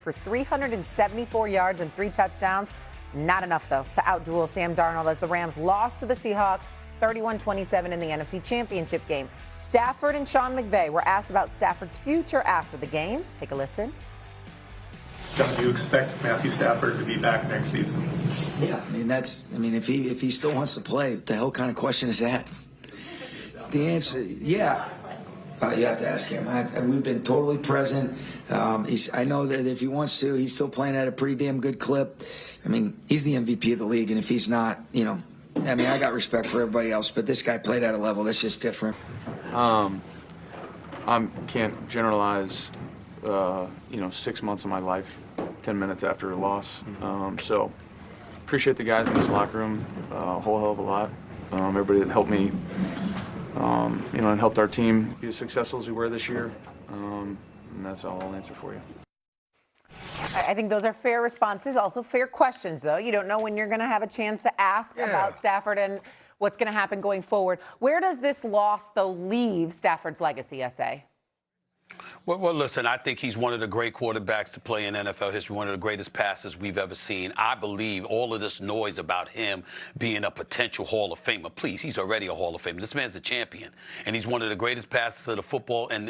for 374 yards and 3 touchdowns. Not enough, though, to outduel Sam Darnold as the Rams lost to the Seahawks 31-27 in the NFC Championship game. Stafford and Sean McVay were asked about Stafford's future after the game. Take a listen. John, do you expect Matthew Stafford to be back next season? Yeah, if he still wants to play, what the hell kind of question is that? The answer, yeah. You have to ask him. We've been totally present. I know that if he wants to, he's still playing at a pretty damn good clip. He's the MVP of the league, and if he's not, I got respect for everybody else, but this guy played at a level that's just different. I can't generalize, 6 months of my life, 10 minutes after a loss. So appreciate the guys in this locker room a whole hell of a lot. Everybody that helped me, and helped our team be as successful as we were this year. And that's all I'll answer for you. I think those are fair responses, also fair questions, though. You don't know when you're going to have a chance to ask about Stafford and what's going to happen going forward. Where does this loss, though, leave Stafford's legacy, S.A.? Well, listen, I think he's one of the great quarterbacks to play in NFL history, one of the greatest passers we've ever seen. I believe all of this noise about him being a potential Hall of Famer. Please, he's already a Hall of Famer. This man's a champion, and he's one of the greatest passers of the football. And,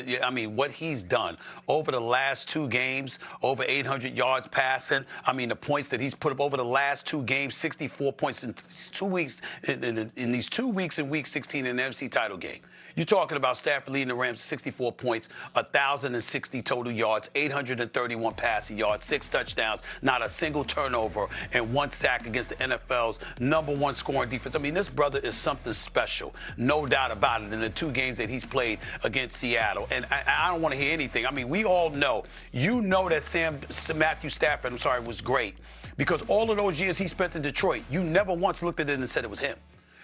what he's done over the last 2 games, over 800 yards passing. The points that he's put up over the last 2 games, 64 points in 2 weeks, in these 2 weeks in Week 16 in the NFC title game. You're talking about Stafford leading the Rams 64 points, 1,060 total yards, 831 passing yards, 6 touchdowns, not a single turnover, and 1 sack against the NFL's #1 scoring defense. This brother is something special, no doubt about it, in the 2 games that he's played against Seattle. And I don't want to hear anything. We all know. You know that Matthew Stafford, was great because all of those years he spent in Detroit, you never once looked at it and said it was him.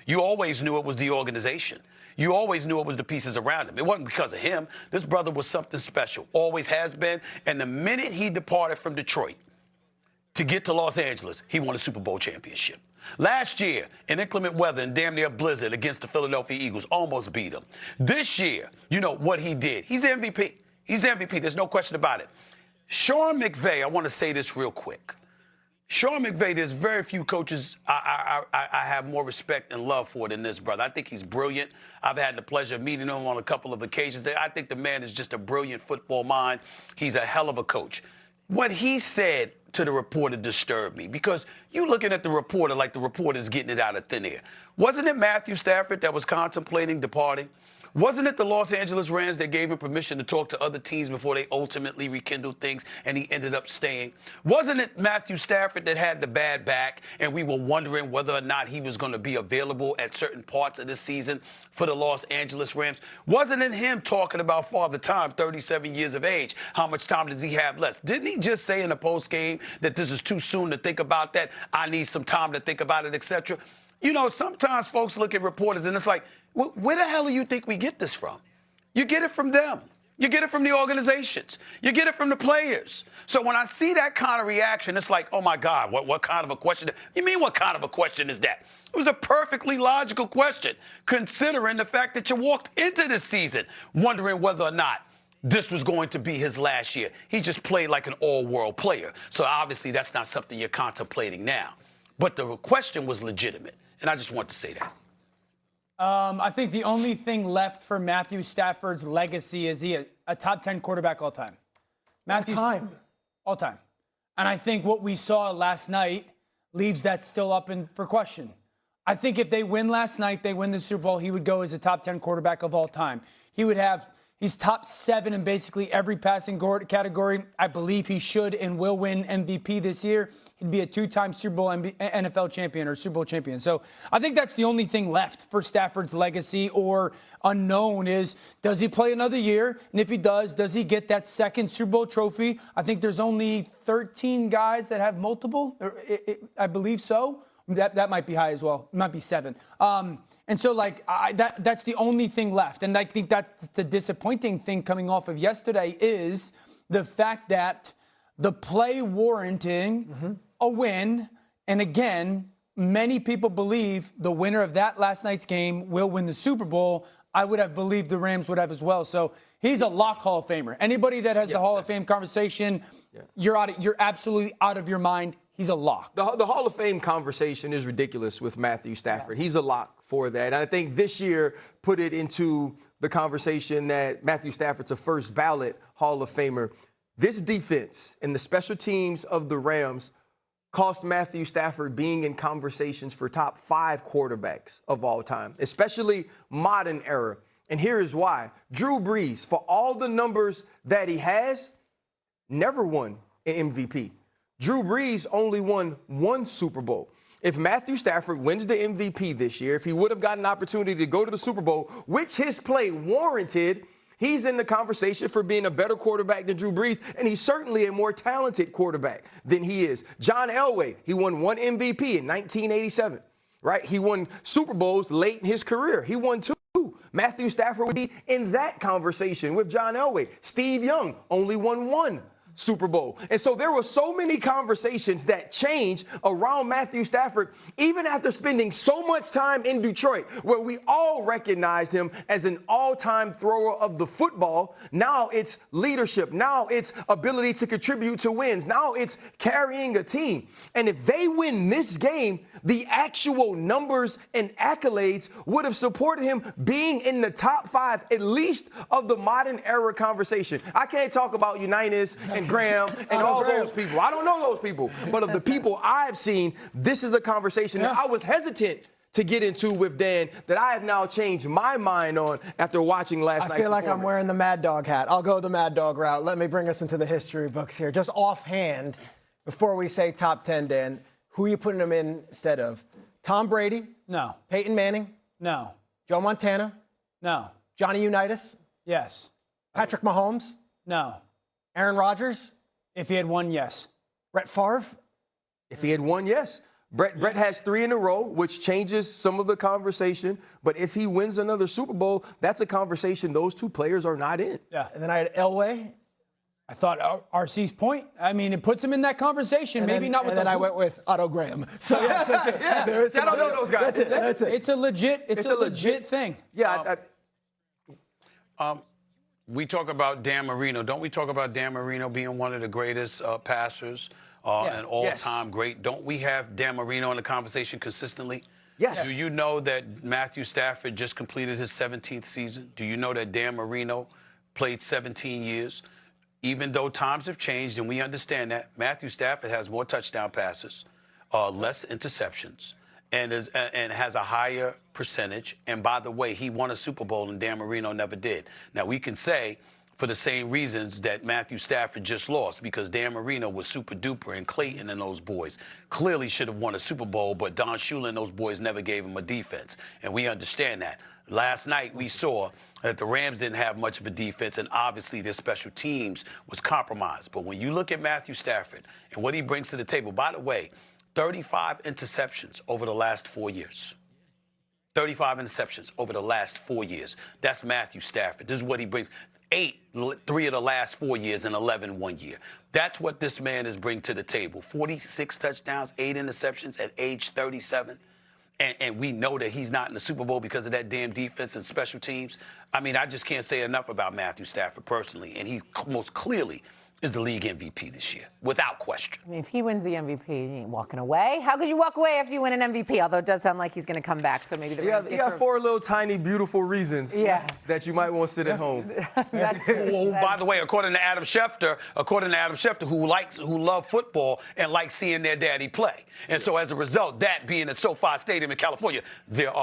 You always knew it was the organization. You always knew it was the pieces around him. It wasn't because of him. This brother was something special, always has been. And the minute he departed from Detroit to get to Los Angeles, he won a Super Bowl championship. Last year, in inclement weather and damn near blizzard against the Philadelphia Eagles, almost beat them. This year, you know what he did. He's the MVP. He's the MVP. There's no question about it. Sean McVay, I want to say this real quick. Sean McVay, there's very few coaches I have more respect and love for than this brother. I think he's brilliant. I've had the pleasure of meeting him on a couple of occasions. I think the man is just a brilliant football mind. He's a hell of a coach. What he said to the reporter disturbed me because you looking at the reporter like the reporter's getting it out of thin air. Wasn't it Matthew Stafford that was contemplating departing? Wasn't it the Los Angeles Rams that gave him permission to talk to other teams before they ultimately rekindled things and he ended up staying? Wasn't it Matthew Stafford that had the bad back and we were wondering whether or not he was going to be available at certain parts of the season for the Los Angeles Rams? Wasn't it him talking about Father Time, 37 years of age? How much time does he have left? Didn't he just say in the postgame that this is too soon to think about that? I need some time to think about it, etc. Sometimes folks look at reporters and it's like, where the hell do you think we get this from? You get it from them. You get it from the organizations. You get it from the players. So when I see that kind of reaction, it's like, oh, my God, what kind of a question? You mean what kind of a question is that? It was a perfectly logical question, considering the fact that you walked into this season wondering whether or not this was going to be his last year. He just played like an all-world player. So obviously that's not something you're contemplating now. But the question was legitimate, and I just want to say that. I think the only thing left for Matthew Stafford's legacy is he a top 10 quarterback all time. All time. And I think what we saw last night leaves that still up for question. I think if they win last night, they win the Super Bowl, he would go as a top 10 quarterback of all time. He's top 7 in basically every passing category. I believe he should and will win MVP this year. He'd be a 2-time Super Bowl NFL champion or Super Bowl champion. So I think that's the only thing left for Stafford's legacy or unknown is, does he play another year? And if he does he get that second Super Bowl trophy? I think there's only 13 guys that have multiple. I believe so. That might be high as well. It might be 7. And so, that's the only thing left. And I think that's the disappointing thing coming off of yesterday is the fact that the play warranting a win. And again, many people believe the winner of that last night's game will win the Super Bowl. I would have believed the Rams would have as well. So he's a lock Hall of Famer. Anybody that has the Hall of Fame conversation, You're absolutely out of your mind. He's a lock. The Hall of Fame conversation is ridiculous with Matthew Stafford. He's a lock for that. And I think this year put it into the conversation that Matthew Stafford's a first ballot Hall of Famer. This defense and the special teams of the Rams cost Matthew Stafford being in conversations for top 5 quarterbacks of all time, especially modern era. And here is why. Drew Brees, for all the numbers that he has, never won an MVP. Drew Brees only won 1 Super Bowl. If Matthew Stafford wins the MVP this year, if he would have gotten an opportunity to go to the Super Bowl, which his play warranted, he's in the conversation for being a better quarterback than Drew Brees, and he's certainly a more talented quarterback than he is. John Elway, he won 1 MVP in 1987, right? He won Super Bowls late in his career. He won 2. Matthew Stafford would be in that conversation with John Elway. Steve Young only won 1 Super Bowl. And so there were so many conversations that changed around Matthew Stafford, even after spending so much time in Detroit, where we all recognized him as an all-time thrower of the football. Now it's leadership. Now it's ability to contribute to wins. Now it's carrying a team. And if they win this game, the actual numbers and accolades would have supported him being in the top 5, at least of the modern era conversation. I can't talk about Unitas and Graham and all those people. I don't know those people. But of the people I've seen, this is a conversation that I was hesitant to get into with Dan that I have now changed my mind on after watching last night. I feel like I'm wearing the Mad Dog hat. I'll go the Mad Dog route. Let me bring us into the history books here. Just offhand, before we say top 10, Dan, who are you putting him in instead of? Tom Brady? No. Peyton Manning? No. Joe Montana? No. Johnny Unitas? Yes. Patrick Mahomes? No. Aaron Rodgers? If he had 1, yes. Brett Favre? If he had 1, yes. Brett has 3 in a row, which changes some of the conversation. But if he wins another Super Bowl, that's a conversation those 2 players are not in. Yeah. And then I had Elway. I thought RC's point. I mean, it puts him in that conversation. And Maybe then, not with and then I went with Otto Graham. So yes, that's it. I don't know those guys. That's it. It's a legit thing. Yeah. We talk about Dan Marino. Don't we talk about Dan Marino being one of the greatest passers, an all-time great? Don't we have Dan Marino in the conversation consistently? Yes. Do you know that Matthew Stafford just completed his 17th season? Do you know that Dan Marino played 17 years? Even though times have changed, and we understand that, Matthew Stafford has more touchdown passes, less interceptions, and has a higher percentage. And by the way, he won a Super Bowl and Dan Marino never did. Now, we can say for the same reasons that Matthew Stafford just lost, because Dan Marino was super duper and Clayton and those boys clearly should have won a Super Bowl, but Don Shula and those boys never gave him a defense. And we understand that. Last night we saw that the Rams didn't have much of a defense, and obviously their special teams was compromised. But when you look at Matthew Stafford and what he brings to the table, by the way, 35 interceptions over the last 4 years. 35 interceptions over the last 4 years. That's Matthew Stafford. This is what he brings. 3 of the last 4 years and 11 1 year. That's what this man is bringing to the table. 46 touchdowns, 8 interceptions at age 37. And we know that he's not in the Super Bowl because of that damn defense and special teams. I mean, I just can't say enough about Matthew Stafford personally. And he most clearly is the league MVP this year, without question. I mean, if he wins the MVP, he ain't walking away. How could you walk away after you win an MVP? Although it does sound like he's going to come back, so maybe the Rams You got 4 little tiny beautiful reasons that you might want to sit at home. That's By the way, according to Adam Schefter, who love football and like seeing their daddy play. And so as a result, that being at SoFi Stadium in California, there are